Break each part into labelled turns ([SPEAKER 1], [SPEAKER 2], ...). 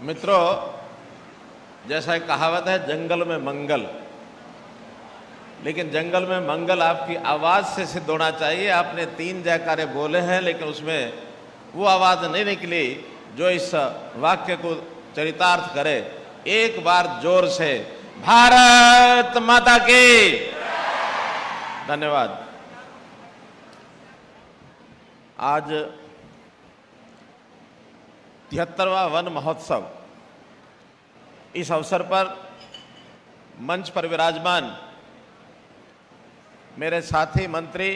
[SPEAKER 1] मित्रों, जैसा एक कहावत है, जंगल में मंगल, लेकिन जंगल में मंगल आपकी आवाज़ से सिद्ध होना चाहिए। आपने 3 जयकारे बोले हैं, लेकिन उसमें वो आवाज़ नहीं निकली जो इस वाक्य को चरितार्थ करे। एक बार जोर से भारत माता की। धन्यवाद। आज 73वां वन महोत्सव, इस अवसर पर मंच पर विराजमान मेरे साथी मंत्री,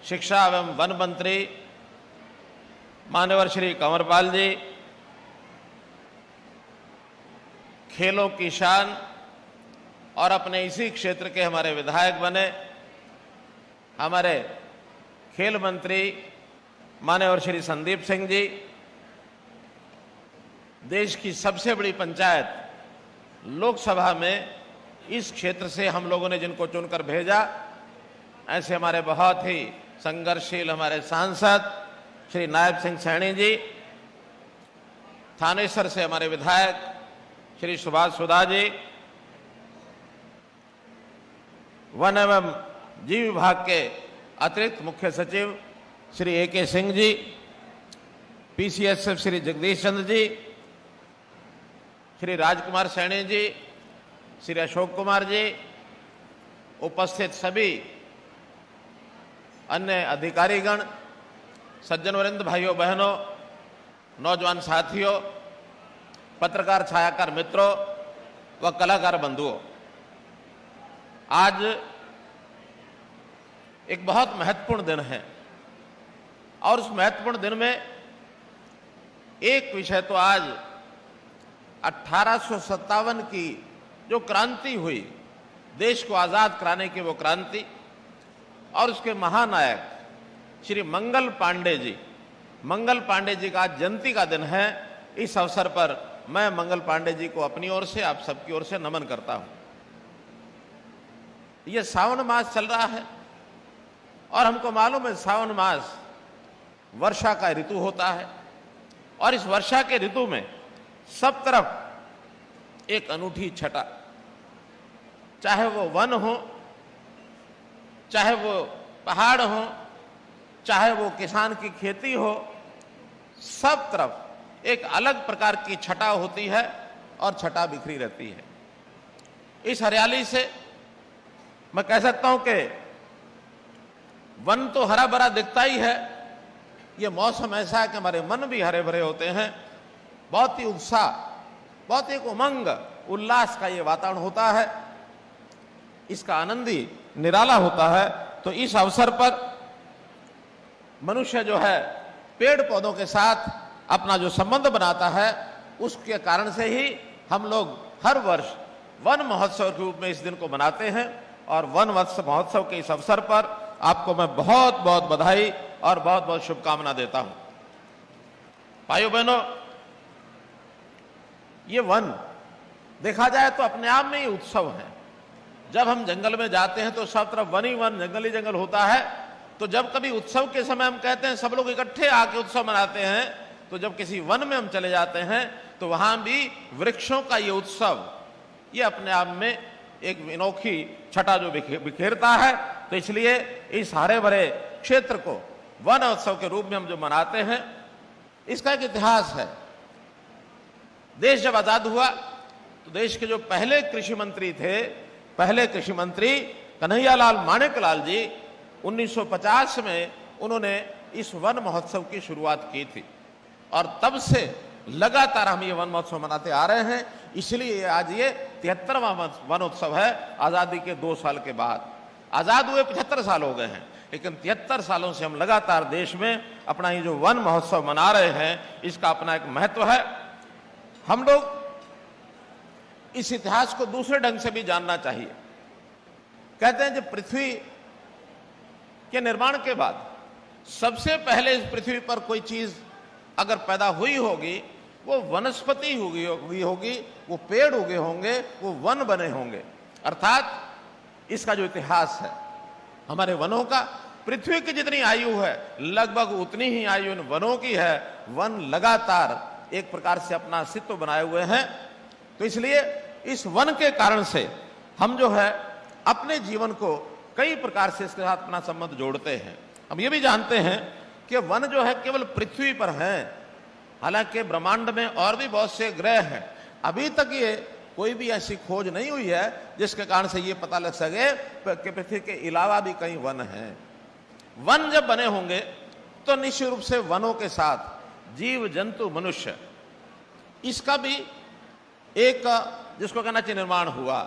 [SPEAKER 1] शिक्षा एवं वन मंत्री मान्यवर श्री कंवरपाल जी, खेलों की शान और अपने इसी क्षेत्र के हमारे विधायक बने हमारे खेल मंत्री मान्यवर श्री संदीप सिंह जी, देश की सबसे बड़ी पंचायत लोकसभा में इस क्षेत्र से हम लोगों ने जिनको चुनकर भेजा, ऐसे हमारे बहुत ही संघर्षशील हमारे सांसद श्री नायब सिंह सैनी जी, थानेसर से हमारे विधायक श्री सुभाष सुधा जी, वन एवं जीव विभाग के अतिरिक्त मुख्य सचिव श्री ए.के. सिंह जी, पीसीएसएफ श्री जगदीश चंद्र जी, श्री राजकुमार सैनी जी, श्री अशोक कुमार जी, उपस्थित सभी अन्य अधिकारीगण, सज्जन वृंद, भाइयों बहनों, नौजवान साथियों, पत्रकार छायाकार मित्रों व कलाकार बंधुओं, आज एक बहुत महत्वपूर्ण दिन है और उस महत्वपूर्ण दिन में एक विषय तो आज 1857 की जो क्रांति हुई, देश को आजाद कराने की वो क्रांति, और उसके महानायक श्री मंगल पांडे जी का जयंती का दिन है। इस अवसर पर मैं मंगल पांडे जी को अपनी ओर से, आप सबकी ओर से नमन करता हूं। ये सावन मास चल रहा है और हमको मालूम है सावन मास वर्षा का ऋतु होता है, और इस वर्षा के ऋतु में सब तरफ एक अनूठी छटा, चाहे वो वन हो, चाहे वो पहाड़ हो, चाहे वो किसान की खेती हो, सब तरफ एक अलग प्रकार की छटा होती है और छटा बिखरी रहती है। इस हरियाली से मैं कह सकता हूं कि वन तो हरा भरा दिखता ही है, ये मौसम ऐसा है कि हमारे मन भी हरे भरे होते हैं, बहुत ही उत्साह, बहुत ही उमंग उल्लास का ये वातावरण होता है, इसका आनंद ही निराला होता है। तो इस अवसर पर मनुष्य जो है पेड़ पौधों के साथ अपना जो संबंध बनाता है, उसके कारण से ही हम लोग हर वर्ष वन महोत्सव के रूप में इस दिन को मनाते हैं। और वन महोत्सव के इस अवसर पर आपको मैं बहुत बहुत बधाई और बहुत बहुत शुभकामना देता हूं। भाइयों बहनों, ये वन देखा जाए तो अपने आप में ही उत्सव है। जब हम जंगल में जाते हैं तो सब तरफ वन ही वन, जंगल ही जंगल होता है। तो जब कभी उत्सव के समय हम कहते हैं सब लोग इकट्ठे आके उत्सव मनाते हैं, तो जब किसी वन में हम चले जाते हैं तो वहां भी वृक्षों का ये उत्सव, ये अपने आप में एक अनोखी छटा जो बिखेरता है। तो इसलिए इस हरे भरे क्षेत्र को वन उत्सव के रूप में हम जो मनाते हैं, इसका एक इतिहास है। देश जब आजाद हुआ तो देश के जो पहले कृषि मंत्री थे, पहले कृषि मंत्री कन्हैयालाल माणिकलाल जी, 1950 में उन्होंने इस वन महोत्सव की शुरुआत की थी, और तब से लगातार हम ये वन महोत्सव मनाते आ रहे हैं। इसलिए आज ये 73वां वन उत्सव है, आजादी के 2 साल के बाद। आजाद हुए 75 साल हो गए हैं, लेकिन 73 सालों से हम लगातार देश में अपना ये जो वन महोत्सव मना रहे हैं, इसका अपना एक महत्व है। हम लोग इस इतिहास को दूसरे ढंग से भी जानना चाहिए। कहते हैं जब पृथ्वी के निर्माण के बाद सबसे पहले इस पृथ्वी पर कोई चीज अगर पैदा हुई होगी, वो वनस्पति हुई होगी, वो पेड़ उगे होंगे, वो वन बने होंगे। अर्थात इसका जो इतिहास है हमारे वनों का, पृथ्वी की जितनी आयु है लगभग उतनी ही आयु इन वनों की है। वन लगातार एक प्रकार से अपना अस्तित्व बनाए हुए हैं। तो इसलिए इस वन के कारण से हम जो है अपने जीवन को कई प्रकार से इसके साथ अपना संबंध जोड़ते हैं। हम ये भी जानते हैं कि वन जो है केवल पृथ्वी पर है, हालांकि ब्रह्मांड में और भी बहुत से ग्रह हैं। अभी तक ये कोई भी ऐसी खोज नहीं हुई है जिसके कारण से ये पता लग सके कि पृथ्वी के अलावा भी कई वन हैं। वन जब बने होंगे तो निश्चित रूप से वनों के साथ जीव जंतु मनुष्य, इसका भी एक जिसको कहना चाहिए निर्माण हुआ।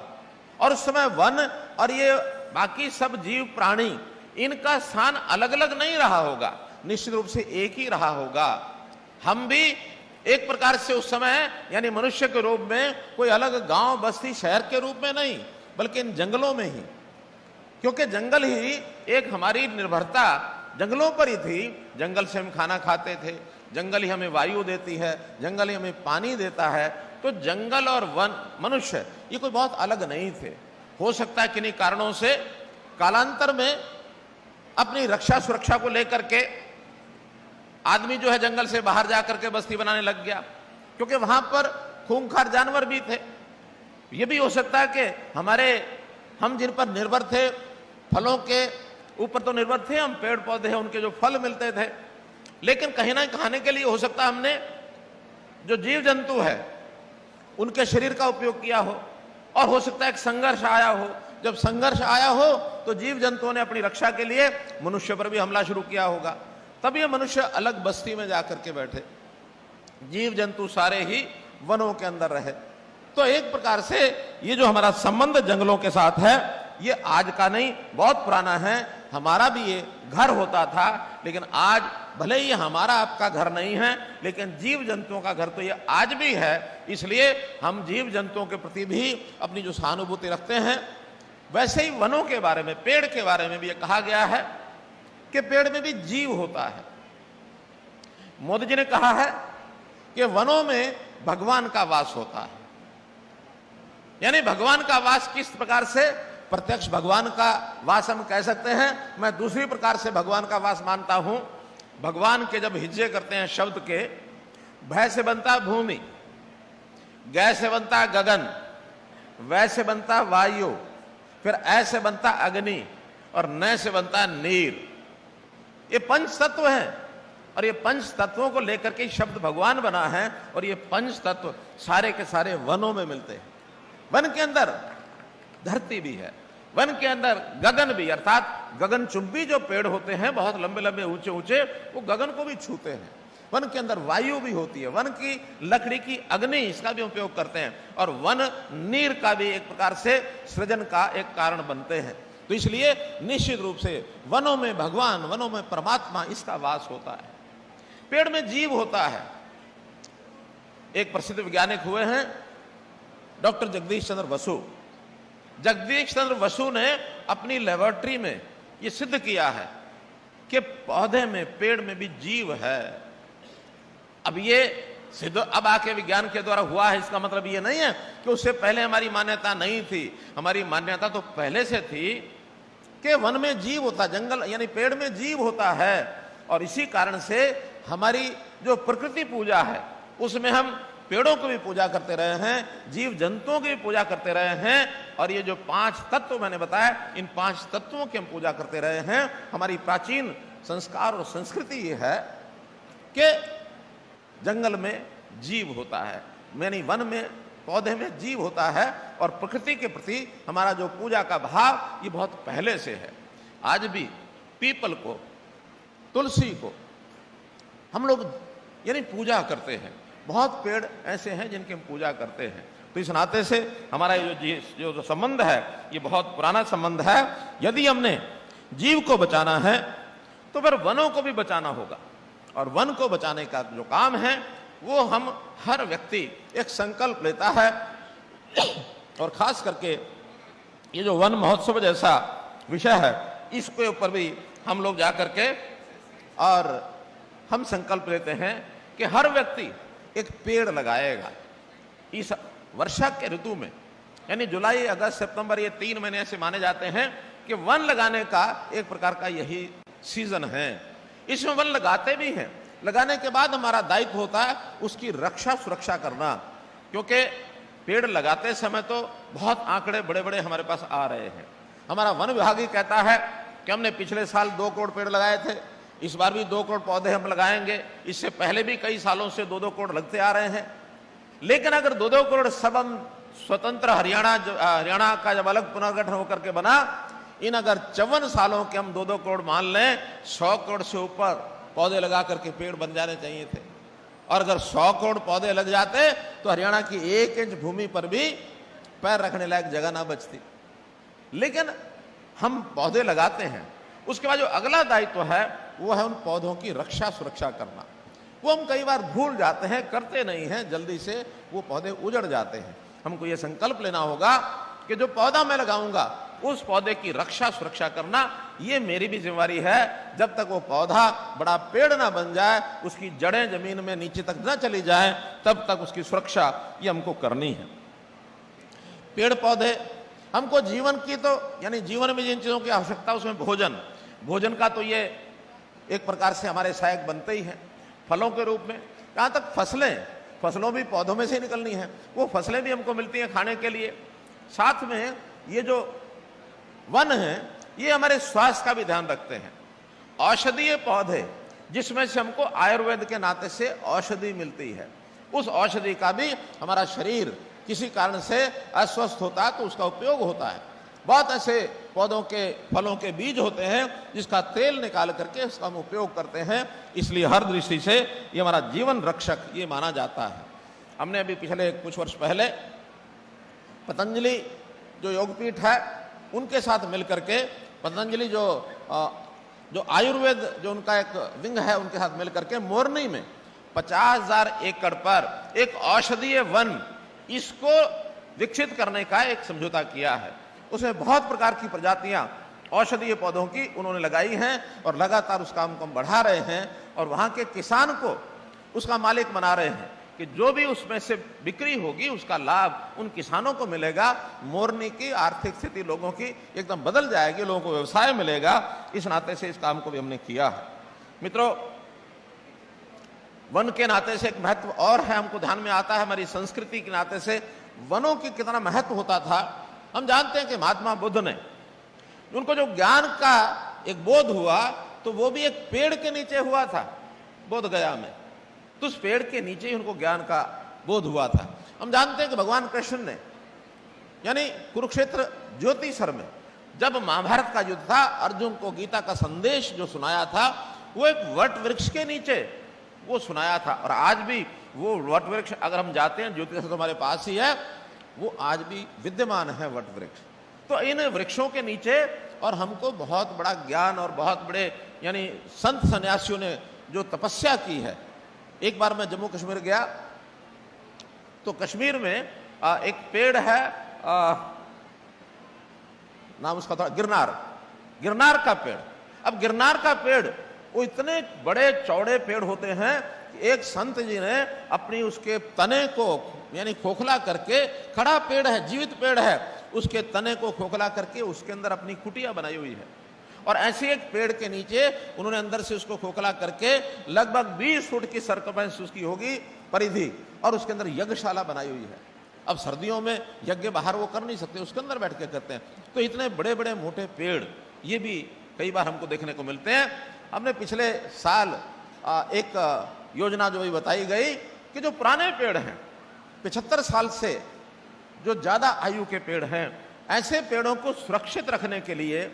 [SPEAKER 1] और उस समय वन और ये बाकी सब जीव प्राणी, इनका स्थान अलग अलग नहीं रहा होगा, निश्चित रूप से एक ही रहा होगा। हम भी एक प्रकार से उस समय यानी मनुष्य के रूप में कोई अलग गांव बस्ती शहर के रूप में नहीं, बल्कि इन जंगलों में ही, क्योंकि जंगल ही एक हमारी निर्भरता जंगलों पर ही थी। जंगल से हम खाना खाते थे, जंगल ही हमें वायु देती है, जंगल ही हमें पानी देता है। तो जंगल और वन मनुष्य ये कोई बहुत अलग नहीं थे। हो सकता है किन्हीं कारणों से कालांतर में अपनी रक्षा सुरक्षा को लेकर के आदमी जो है जंगल से बाहर जाकर के बस्ती बनाने लग गया, क्योंकि वहां पर खूंखार जानवर भी थे। यह भी हो सकता है कि हम जिन पर निर्भर थे, फलों के ऊपर तो निर्भर थे हम, पेड़ पौधे हैं उनके जो फल मिलते थे, लेकिन कहीं ना खाने के लिए हो सकता है हमने जो जीव जंतु है उनके शरीर का उपयोग किया हो। और हो सकता है एक संघर्ष आया हो, जब संघर्ष आया हो तो जीव जंतुओं ने अपनी रक्षा के लिए मनुष्य पर भी हमला शुरू किया होगा। तब ये मनुष्य अलग बस्ती में जाकर के बैठे, जीव जंतु सारे ही वनों के अंदर रहे। तो एक प्रकार से ये जो हमारा संबंध जंगलों के साथ है ये आज का नहीं, बहुत पुराना है। हमारा भी ये घर होता था, लेकिन आज भले ही हमारा आपका घर नहीं है, लेकिन जीव जंतुओं का घर तो ये आज भी है। इसलिए हम जीव जंतुओं के प्रति भी अपनी जो सहानुभूति रखते हैं। वैसे ही वनों के बारे में, पेड़ के बारे में भी ये कहा गया है कि पेड़ में भी जीव होता है। मोदी जी ने कहा है कि वनों में भगवान का वास होता है। यानी भगवान का वास किस प्रकार से, प्रत्यक्ष भगवान का वास हम कह सकते हैं। मैं दूसरी प्रकार से भगवान का वास मानता हूं। भगवान के जब हिज्जे करते हैं शब्द के, भय से बनता भूमि, गै से बनता गगन, वै से बनता वायु, फिर ऐसे बनता अग्नि और न से बनता नीर। ये पंच तत्व हैं और ये पंच तत्वों को लेकर के शब्द भगवान बना है। और ये पंच तत्व सारे के सारे वनों में मिलते हैं। वन के अंदर धरती भी है, वन के अंदर गगन भी, अर्थात गगनचुंबी जो पेड़ होते हैं बहुत लंबे लंबे ऊंचे ऊंचे, वो गगन को भी छूते हैं। वन के अंदर वायु भी होती है, वन की लकड़ी की अग्नि, इसका भी उपयोग करते हैं। और वन नीर का भी एक प्रकार से सृजन का एक कारण बनते हैं। तो इसलिए निश्चित रूप से वनों में भगवान, वनों में परमात्मा, इसका वास होता है। पेड़ में जीव होता है। एक प्रसिद्ध वैज्ञानिक हुए हैं डॉक्टर जगदीश चंद्र बसु। जगदीश चंद्र बसु ने अपनी लेबोरेटरी में यह सिद्ध किया है कि पौधे में, पेड़ में भी जीव है। अब ये सिद्ध अब आके विज्ञान के द्वारा हुआ है, इसका मतलब ये नहीं है कि उससे पहले हमारी मान्यता नहीं थी। हमारी मान्यता तो पहले से थी कि वन में जीव होता, जंगल यानी पेड़ में जीव होता है। और इसी कारण से हमारी जो प्रकृति पूजा है उसमें हम पेड़ों को भी पूजा करते रहे हैं, जीव जंतुओं की भी पूजा करते रहे हैं। और ये जो पांच तत्व मैंने बताया, इन पांच तत्वों की हम पूजा करते रहे हैं। हमारी प्राचीन संस्कार और संस्कृति ये है कि जंगल में जीव होता है, यानी वन में, पौधे में जीव होता है। और प्रकृति के प्रति हमारा जो पूजा का भाव ये बहुत पहले से है। आज भी पीपल को, तुलसी को हम लोग यानी पूजा करते हैं। बहुत पेड़ ऐसे हैं जिनकी हम पूजा करते हैं। तो इस नाते से हमारा जो संबंध है ये बहुत पुराना संबंध है। यदि हमने जीव को बचाना है तो फिर वनों को भी बचाना होगा। और वन को बचाने का जो काम है वो हम हर व्यक्ति एक संकल्प लेता है। और खास करके ये जो वन महोत्सव जैसा विषय है, इसके ऊपर भी हम लोग जा करके और हम संकल्प लेते हैं कि हर व्यक्ति एक पेड़ लगाएगा। इस वर्षा के ऋतु में, यानी जुलाई, अगस्त, सितंबर, ये 3 महीने ऐसे माने जाते हैं कि वन लगाने का एक प्रकार का यही सीजन है, इसमें वन लगाते भी हैं। लगाने के बाद हमारा दायित्व होता है उसकी रक्षा सुरक्षा करना, क्योंकि पेड़ लगाते समय तो बहुत आंकड़े बड़े बड़े हमारे पास आ रहे हैं। हमारा वन विभाग ही कहता है कि हमने पिछले साल 2 करोड़ पेड़ लगाए थे, इस बार भी 2 करोड़ पौधे हम लगाएंगे। इससे पहले भी कई सालों से 2-2 करोड़ लगते आ रहे हैं। लेकिन अगर 2-2 करोड़ सब हम स्वतंत्र हरियाणा का जब अलग पुनर्गठन होकर के बना, इन अगर 54 सालों के हम 2-2 करोड़ मान लें, 100 करोड़ से ऊपर पौधे लगा करके पेड़ बन जाने चाहिए थे। और अगर 100 करोड़ पौधे लग जाते तो हरियाणा की 1 इंच भूमि पर भी पैर रखने लायक जगह ना बचती। लेकिन हम पौधे लगाते हैं, उसके बाद जो अगला दायित्व है वो है उन पौधों की रक्षा सुरक्षा करना। वो हम कई बार भूल जाते हैं, करते नहीं हैं, जल्दी से वो पौधे उजड़ जाते हैं। हमको ये संकल्प लेना होगा कि जो पौधा मैं लगाऊंगा उस पौधे की रक्षा सुरक्षा करना ये मेरी भी जिम्मेवारी है। जब तक वो पौधा बड़ा पेड़ ना बन जाए, उसकी जड़ें जमीन में नीचे तक ना चली जाए, तब तक उसकी सुरक्षा ये हमको करनी है। पेड़ पौधे हमको जीवन की तो यानी जीवन में जिन चीजों की आवश्यकता, उसमें भोजन का तो ये एक प्रकार से हमारे सहायक बनते ही हैं। फलों के रूप में, जहां तक फसलों भी पौधों में से निकलनी है, वो फसलें भी हमको मिलती हैं खाने के लिए। साथ में ये जो वन है ये हमारे स्वास्थ्य का भी ध्यान रखते हैं। औषधीय पौधे जिसमें से हमको आयुर्वेद के नाते से औषधि मिलती है, उस औषधि का भी हमारा शरीर किसी कारण से अस्वस्थ होता है तो उसका उपयोग होता है। बहुत ऐसे पौधों के फलों के बीज होते हैं जिसका तेल निकाल करके उसका हम उपयोग करते हैं। इसलिए हर दृष्टि से ये हमारा जीवन रक्षक ये माना जाता है। हमने अभी पिछले कुछ वर्ष पहले पतंजलि जो योगपीठ है उनके साथ मिलकर के, पतंजलि जो आयुर्वेद जो उनका एक विंग है, उनके साथ मिलकर के मोरनी में 50,000 एकड़ पर एक औषधीय वन इसको विकसित करने का एक समझौता किया है। उसमें बहुत प्रकार की प्रजातियां औषधीय पौधों की उन्होंने लगाई हैं और लगातार उस काम को हम बढ़ा रहे हैं और वहां के किसान को उसका मालिक बना रहे हैं कि जो भी उसमें से बिक्री होगी उसका लाभ उन किसानों को मिलेगा। मोरनी की आर्थिक स्थिति लोगों की एकदम बदल जाएगी, लोगों को व्यवसाय मिलेगा। इस नाते से इस काम को भी हमने किया है। मित्रों, वन के नाते से एक महत्व और है, हमको ध्यान में आता है हमारी संस्कृति के नाते से वनों की कितना महत्व होता था। हम जानते हैं कि महात्मा बुद्ध ने, उनको जो ज्ञान का एक बोध हुआ तो वो भी एक पेड़ के नीचे हुआ था, बोध गया में। तो उस पेड़ के नीचे ही उनको ज्ञान का बोध हुआ था। हम जानते हैं कि भगवान कृष्ण ने यानी कुरुक्षेत्र ज्योतिषर में जब महाभारत का युद्ध था, अर्जुन को गीता का संदेश जो सुनाया था वो एक वट वृक्ष के नीचे वो सुनाया था। और आज भी वो वट वृक्ष अगर हम जाते हैं, ज्योतिषर तो हमारे पास ही है, वो आज भी विद्यमान है वट वृक्ष। तो इन वृक्षों के नीचे और हमको बहुत बड़ा ज्ञान और बहुत बड़े यानी संत सन्यासियों ने जो तपस्या की है। एक बार मैं जम्मू कश्मीर गया तो कश्मीर में एक पेड़ है, नाम उसका था गिरनार का पेड़। अब गिरनार का पेड़ वो इतने बड़े चौड़े पेड़ होते हैं कि एक संत जी ने अपनी उसके तने को यानी खोखला करके, खड़ा पेड़ है, जीवित पेड़ है, उसके तने को खोखला करके उसके अंदर अपनी कुटिया बनाई हुई है। और ऐसे एक पेड़ के नीचे उन्होंने अंदर से उसको खोखला करके लगभग 20 फुट की सर्कमफरेंस उसकी होगी परिधि, और उसके अंदर यज्ञशाला बनाई हुई है। अब सर्दियों में यज्ञ बाहर वो कर नहीं सकते, उसके अंदर बैठ के करते हैं। तो इतने बड़े बड़े मोटे पेड़ ये भी कई बार हमको देखने को मिलते हैं। हमने पिछले साल एक योजना जो भी बताई गई कि जो पुराने पेड़ हैं, 75 साल से जो ज्यादा आयु के पेड़ हैं, ऐसे पेड़ों को सुरक्षित रखने के लिए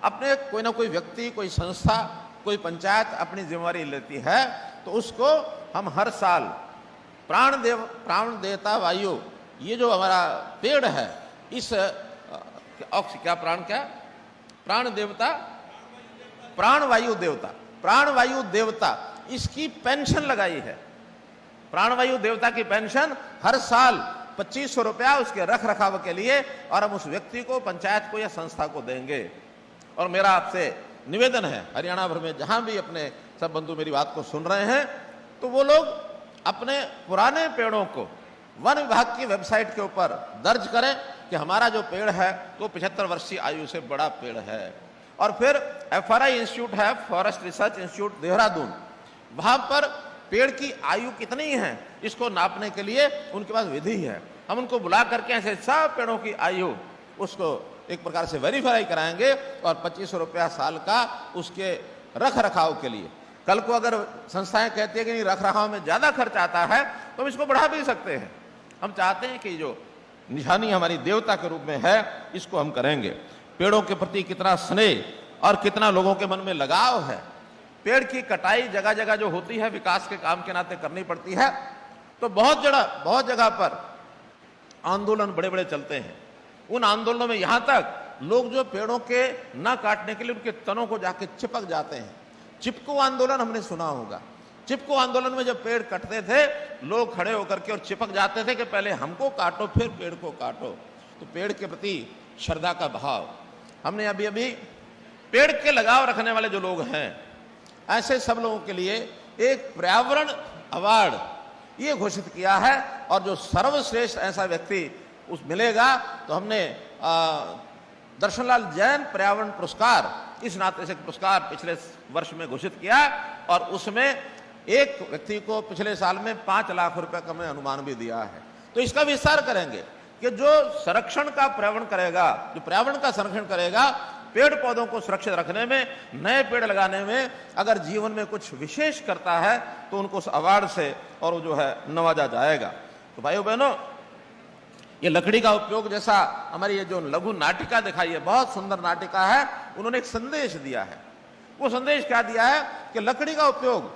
[SPEAKER 1] अपने कोई ना कोई व्यक्ति, कोई संस्था, कोई पंचायत अपनी जिम्मेवारी लेती है। तो उसको हम हर साल प्राण देता वायु, ये जो हमारा पेड़ है, इस प्राणवायु देवता इसकी पेंशन लगाई है। प्राणवायु देवता की पेंशन हर साल 2500 रुपया उसके रख रखाव के लिए, और हम उस व्यक्ति को, पंचायत को या संस्था को देंगे। और मेरा आपसे निवेदन है, हरियाणा भर में जहां भी अपने सब बंधु मेरी बात को सुन रहे हैं, तो वो लोग अपने पुराने पेड़ों को वन विभाग की वेबसाइट के ऊपर दर्ज करें कि हमारा जो पेड़ है वो 75 वर्ष की आयु से बड़ा पेड़ है। और फिर FRI इंस्टीट्यूट है, फॉरेस्ट रिसर्च इंस्टीट्यूट देहरादून, वहां पर पेड़ की आयु कितनी है इसको नापने के लिए उनके पास विधि है। हम उनको बुला करके ऐसे सब पेड़ों की आयु उसको एक प्रकार से वेरीफाई कराएंगे और 2500 रुपया साल का उसके रख रखाव के लिए। कल को अगर संस्थाएं कहती है कि नहीं रख रखाव में ज्यादा खर्च आता है तो हम इसको बढ़ा भी सकते हैं। हम चाहते हैं कि जो निशानी हमारी देवता के रूप में है इसको हम करेंगे। पेड़ों के प्रति कितना स्नेह और कितना लोगों के मन में लगाव है। पेड़ की कटाई जगह जगह जो होती है विकास के काम के नाते करनी पड़ती है, तो बहुत जगह पर आंदोलन बड़े बड़े चलते हैं। उन आंदोलनों में यहां तक लोग जो पेड़ों के न काटने के लिए उनके तनों को जाके चिपक जाते हैं। चिपको आंदोलन हमने सुना होगा। चिपको आंदोलन में जब पेड़ कटते थे लोग खड़े होकर के और चिपक जाते थे कि पहले हमको काटो फिर पेड़ को काटो। तो पेड़ के प्रति श्रद्धा का भाव, हमने अभी अभी पेड़ के लगाव रखने वाले जो लोग हैं ऐसे सब लोगों के लिए एक पर्यावरण अवार्ड ये घोषित किया है, और जो सर्वश्रेष्ठ ऐसा व्यक्ति उस मिलेगा तो हमने दर्शनलाल जैन पर्यावरण पुरस्कार इस नाते से पुरस्कार पिछले वर्ष में घोषित किया, और उसमें एक व्यक्ति को पिछले साल में 5 लाख रुपए का हमने अनुमान भी दिया है। तो इसका विस्तार करेंगे कि जो संरक्षण का पर्यावरण करेगा, जो पर्यावरण का संरक्षण करेगा, पेड़ पौधों को सुरक्षित रखने में, नए पेड़ लगाने में अगर जीवन में कुछ विशेष करता है तो उनको उस अवार्ड से और जो है नवाजा जाएगा। तो भाइयों बहनों, ये लकड़ी का उपयोग, जैसा हमारी ये जो लघु नाटिका दिखाई है, बहुत सुंदर नाटिका है, उन्होंने एक संदेश दिया है। वो संदेश क्या दिया है कि लकड़ी का उपयोग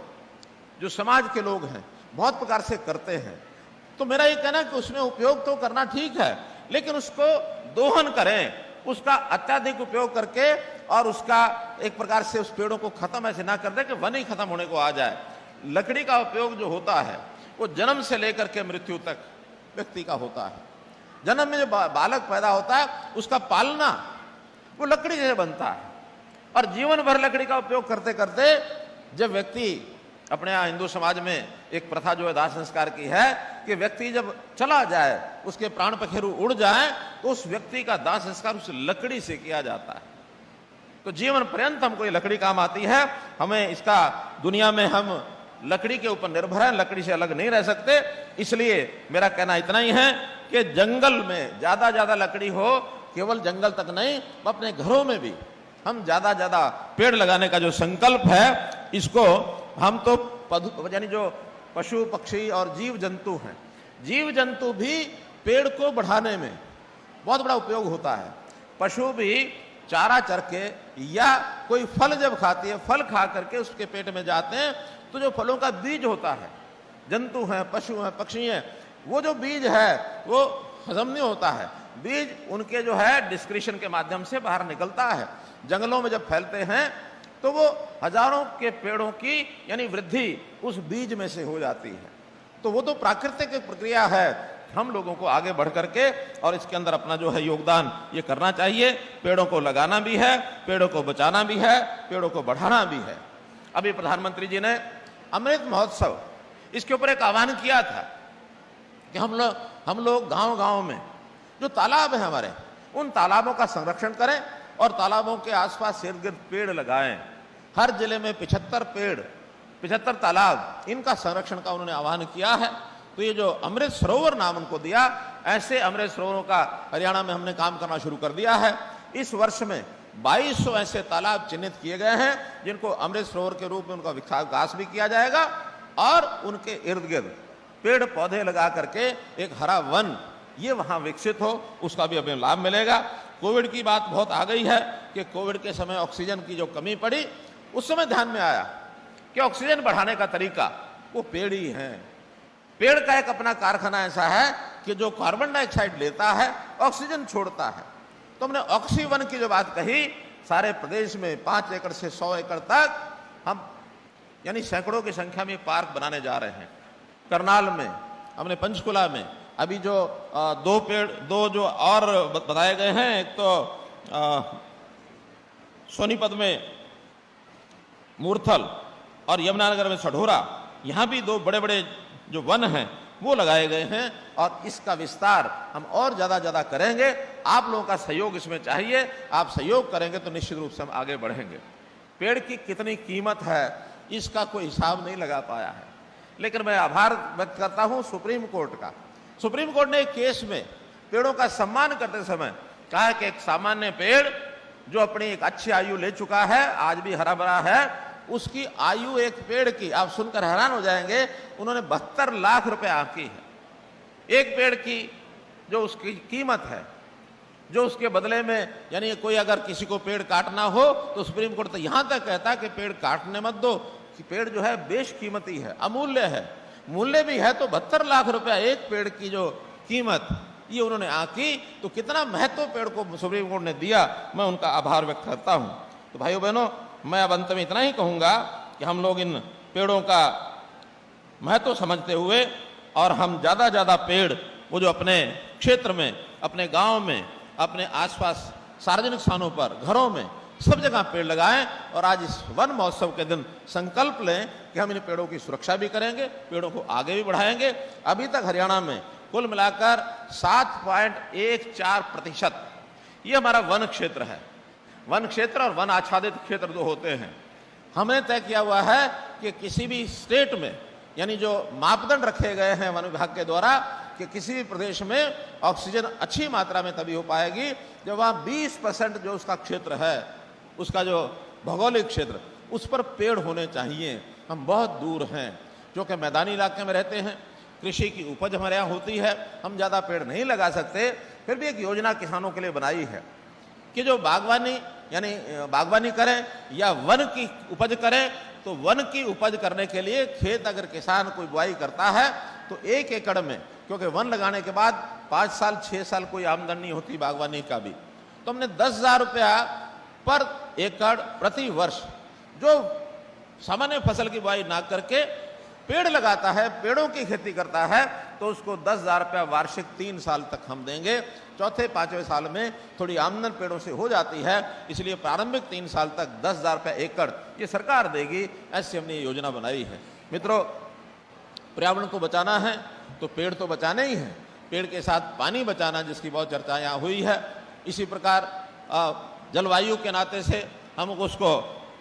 [SPEAKER 1] जो समाज के लोग हैं बहुत प्रकार से करते हैं। तो मेरा ये कहना है कि उसमें उपयोग तो करना ठीक है, लेकिन उसको दोहन करें, उसका अत्याधिक उपयोग करके, और उसका एक प्रकार से उस पेड़ों को खत्म ऐसे ना कर दे कि वन ही खत्म होने को आ जाए। लकड़ी का उपयोग जो होता है वो जन्म से लेकर के मृत्यु तक व्यक्ति का होता है। जन्म में जो बालक पैदा होता है उसका पालना वो लकड़ी से बनता है, और जीवन भर लकड़ी का उपयोग करते करते जब व्यक्ति, अपने यहाँ हिंदू समाज में एक प्रथा जो है दाह संस्कार की है कि व्यक्ति जब चला जाए, उसके प्राण पखेरु उड़ जाए, तो उस व्यक्ति का दाह संस्कार उस लकड़ी से किया जाता है। तो जीवन पर्यंत हमको ये लकड़ी काम आती है। हमें इसका, दुनिया में हम लकड़ी के ऊपर निर्भर हैं, लकड़ी से अलग नहीं रह सकते। इसलिए मेरा कहना इतना ही है कि जंगल में ज्यादा लकड़ी हो, केवल जंगल तक नहीं, अपने घरों में भी हम ज्यादा पेड़ लगाने का जो संकल्प है, इसको हम तो यानी जो पशु पक्षी और जीव जंतु हैं, जीव जंतु भी पेड़ को बढ़ाने में बहुत बड़ा उपयोग होता है। पशु भी चारा चर के या कोई फल जब खाती है, फल खा करके उसके पेट में जाते हैं, तो जो फलों का बीज होता है, जंतु हैं, पशु हैं, पक्षी हैं, वो जो बीज है वो हजम नहीं होता है। बीज उनके जो है डिस्क्रिशन के माध्यम से बाहर निकलता है। जंगलों में जब फैलते हैं तो वो हजारों के पेड़ों की यानी वृद्धि उस बीज में से हो जाती है। तो वो तो प्राकृतिक प्रक्रिया है। हम लोगों को आगे बढ़ करके और इसके अंदर अपना जो है योगदान ये करना चाहिए। पेड़ों को लगाना भी है, पेड़ों को बचाना भी है, पेड़ों को बढ़ाना भी है। अभी प्रधानमंत्री जी ने अमृत महोत्सव, इसके ऊपर एक आह्वान किया था कि हम लोग गांव-गांव में जो तालाब है हमारे, उन तालाबों का संरक्षण करें और तालाबों के आसपास इर्द-गिर्द पेड़ लगाएं। हर जिले में 75 तालाब, इनका संरक्षण का उन्होंने आह्वान किया है। तो ये जो अमृत सरोवर नाम उनको दिया, ऐसे अमृत सरोवरों का हरियाणा में हमने काम करना शुरू कर दिया है। इस वर्ष में 2200 ऐसे तालाब चिन्हित किए गए हैं जिनको अमृत सरोवर के रूप में उनका विकास भी किया जाएगा और उनके इर्द गिर्द पेड़ पौधे लगा करके एक हरा वन ये वहां विकसित हो, उसका भी हमें लाभ मिलेगा। कोविड की बात बहुत आ गई है कि कोविड के समय ऑक्सीजन की जो कमी पड़ी, उस समय ध्यान में आया कि ऑक्सीजन बढ़ाने का तरीका वो पेड़ ही है। पेड़ का एक अपना कारखाना ऐसा है कि जो कार्बन डाइऑक्साइड लेता है, ऑक्सीजन छोड़ता है। तो हमने ऑक्सीवन की जो बात कही, सारे प्रदेश में 5 एकड़ से 100 एकड़ तक हम यानी सैकड़ों की संख्या में पार्क बनाने जा रहे हैं। करनाल में, हमने पंचकुला में अभी जो 2 जो और बताए गए हैं, एक तो सोनीपत में मूर्थल और यमुनानगर में सढोरा, यहाँ भी 2 बड़े बड़े जो वन हैं वो लगाए गए हैं और इसका विस्तार हम और ज़्यादा करेंगे। आप लोगों का सहयोग इसमें चाहिए। आप सहयोग करेंगे तो निश्चित रूप से हम आगे बढ़ेंगे। पेड़ की कितनी कीमत है इसका कोई हिसाब नहीं लगा पाया है, लेकिन मैं आभार व्यक्त करता हूं सुप्रीम कोर्ट का। सुप्रीम कोर्ट ने एक केस में पेड़ों का सम्मान करते समय कहा कि एक सामान्य पेड़ जो अपनी एक अच्छी आयु ले चुका है, आज भी हरा भरा है, उसकी आयु एक पेड़ की, आप सुनकर हैरान हो जाएंगे, उन्होंने 72 लाख रुपए आंकी है। एक पेड़ की जो उसकी कीमत है, जो उसके बदले में, यानी कोई अगर किसी को पेड़ काटना हो तो सुप्रीम कोर्ट तो यहां तक कहता है कि पेड़ काटने मत दो, कि पेड़ जो है बेशकीमती है, अमूल्य है, मूल्य भी है। तो 72 लाख रुपया एक पेड़ की जो कीमत ये उन्होंने आंकी, तो कितना महत्व पेड़ को सुप्रीम कोर्ट ने दिया, मैं उनका आभार व्यक्त करता हूं। तो भाइयों बहनों, मैं अब अंत में इतना ही कहूंगा कि हम लोग इन पेड़ों का महत्व समझते हुए और हम ज्यादा पेड़ वो जो अपने क्षेत्र में, अपने गांव में, अपने आसपास सार्वजनिक स्थानों पर, घरों में, सब जगह पेड़ लगाएं। और आज इस वन महोत्सव के दिन संकल्प लें कि हम इन पेड़ों की सुरक्षा भी करेंगे, पेड़ों को आगे भी बढ़ाएंगे। अभी तक हरियाणा में कुल मिलाकर 7.14% ये हमारा वन क्षेत्र है। वन क्षेत्र और वन आच्छादित क्षेत्र जो होते हैं, हमने तय किया हुआ है कि किसी भी स्टेट में, यानी जो मापदंड रखे गए हैं वन विभाग के द्वारा, कि किसी भी प्रदेश में ऑक्सीजन अच्छी मात्रा में तभी हो पाएगी जब वहाँ 20% जो उसका क्षेत्र है, उसका जो भौगोलिक क्षेत्र, उस पर पेड़ होने चाहिए। हम बहुत दूर हैं, जो कि मैदानी इलाके में रहते हैं, कृषि की उपज हमारे यहाँ होती है, हम ज़्यादा पेड़ नहीं लगा सकते। फिर भी एक योजना किसानों के लिए बनाई है कि जो बागवानी, यानी बागवानी करें या वन की उपज करें, तो वन की उपज करने के लिए खेत अगर किसान कोई बुआई करता है तो 1 एकड़ में, क्योंकि वन लगाने के बाद 5 साल 6 साल कोई आमदन नहीं होती बागवानी का भी, तो हमने 10,000 रुपया पर एकड़ प्रति वर्ष जो सामान्य फसल की बुआई ना करके पेड़ लगाता है, पेड़ों की खेती करता है, तो उसको 10,000 रुपया वार्षिक 3 साल तक हम देंगे। चौथे 5वें साल में थोड़ी आमदन पेड़ों से हो जाती है, इसलिए प्रारंभिक 3 साल तक 10,000 रुपया एकड़ ये सरकार देगी। ऐसी हमने ये योजना बनाई है। मित्रों, पर्यावरण को बचाना है तो पेड़ तो बचाने ही हैं, पेड़ के साथ पानी बचाना, जिसकी बहुत चर्चा यहाँ हुई है। इसी प्रकार जलवायु के नाते से हम उसको,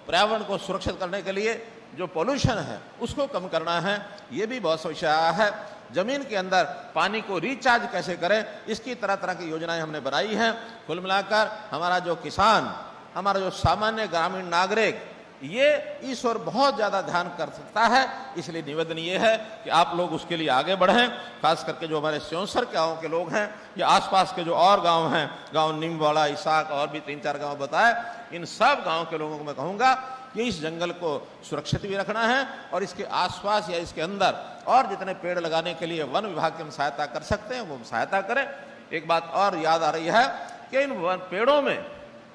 [SPEAKER 1] पर्यावरण को सुरक्षित करने के लिए जो पोल्यूशन है उसको कम करना है, ये भी बहुत विषय आया है। जमीन के अंदर पानी को रिचार्ज कैसे करें, इसकी तरह की योजनाएं हमने बनाई हैं। कुल मिलाकर हमारा जो किसान, हमारा जो सामान्य ग्रामीण नागरिक, ये इस ओर बहुत ज़्यादा ध्यान कर सकता है। इसलिए निवेदन ये है कि आप लोग उसके लिए आगे बढ़ें। खास करके जो हमारे स्योंसर गाँव के लोग हैं या आसपास के जो और गांव हैं, गांव नीमवाड़ा, इसाक और भी 3-4 गांव बताए, इन सब गांव के लोगों को मैं कहूँगा कि इस जंगल को सुरक्षित भी रखना है और इसके आसपास या इसके अंदर और जितने पेड़ लगाने के लिए वन विभाग की हम सहायता कर सकते हैं वो सहायता करें। एक बात और याद आ रही है कि इन पेड़ों में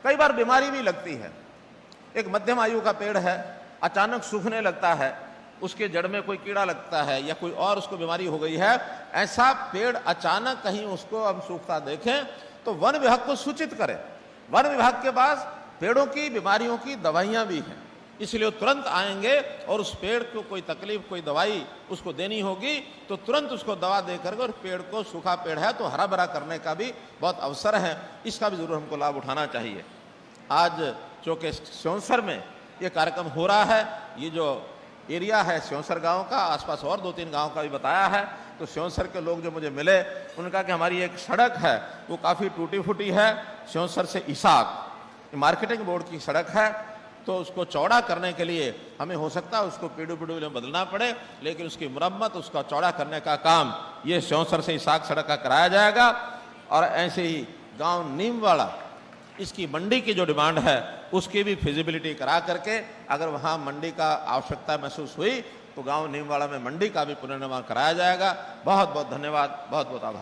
[SPEAKER 1] कई बार बीमारी भी लगती है। एक मध्यम आयु का पेड़ है, अचानक सूखने लगता है, उसके जड़ में कोई कीड़ा लगता है या कोई और उसको बीमारी हो गई है, ऐसा पेड़ अचानक कहीं उसको हम सूखता देखें तो वन विभाग को सूचित करें। वन विभाग के पास पेड़ों की बीमारियों की दवाइयां भी हैं, इसलिए तुरंत आएंगे और उस पेड़ को कोई तकलीफ, कोई दवाई उसको देनी होगी तो तुरंत उसको दवा देकर और पेड़ को, सूखा पेड़ है तो हरा भरा करने का भी बहुत अवसर है। इसका भी जरूर हमको लाभ उठाना चाहिए। आज चूँकि स्योंसर में ये कार्यक्रम हो रहा है, ये जो एरिया है स्योंसर गांव का, आसपास और 2-3 गांव का भी बताया है, तो स्योंसर के लोग जो मुझे मिले उनका कि हमारी एक सड़क है वो काफ़ी टूटी फूटी है, स्योंसर से इसाक मार्केटिंग बोर्ड की सड़क है, तो उसको चौड़ा करने के लिए हमें हो सकता है उसको पीडू में बदलना पड़े, लेकिन उसकी मुरम्मत, उसका चौड़ा करने का काम ये स्योंसर से इसाक सड़क का कराया जाएगा। और ऐसे ही गांव नीमवाड़ा, इसकी मंडी की जो डिमांड है उसकी भी फिजिबिलिटी करा करके, अगर वहाँ मंडी का आवश्यकता महसूस हुई तो गांव नीमवाड़ा में मंडी का भी पुनर्निर्माण कराया जाएगा। बहुत बहुत धन्यवाद, बहुत बहुत आभार।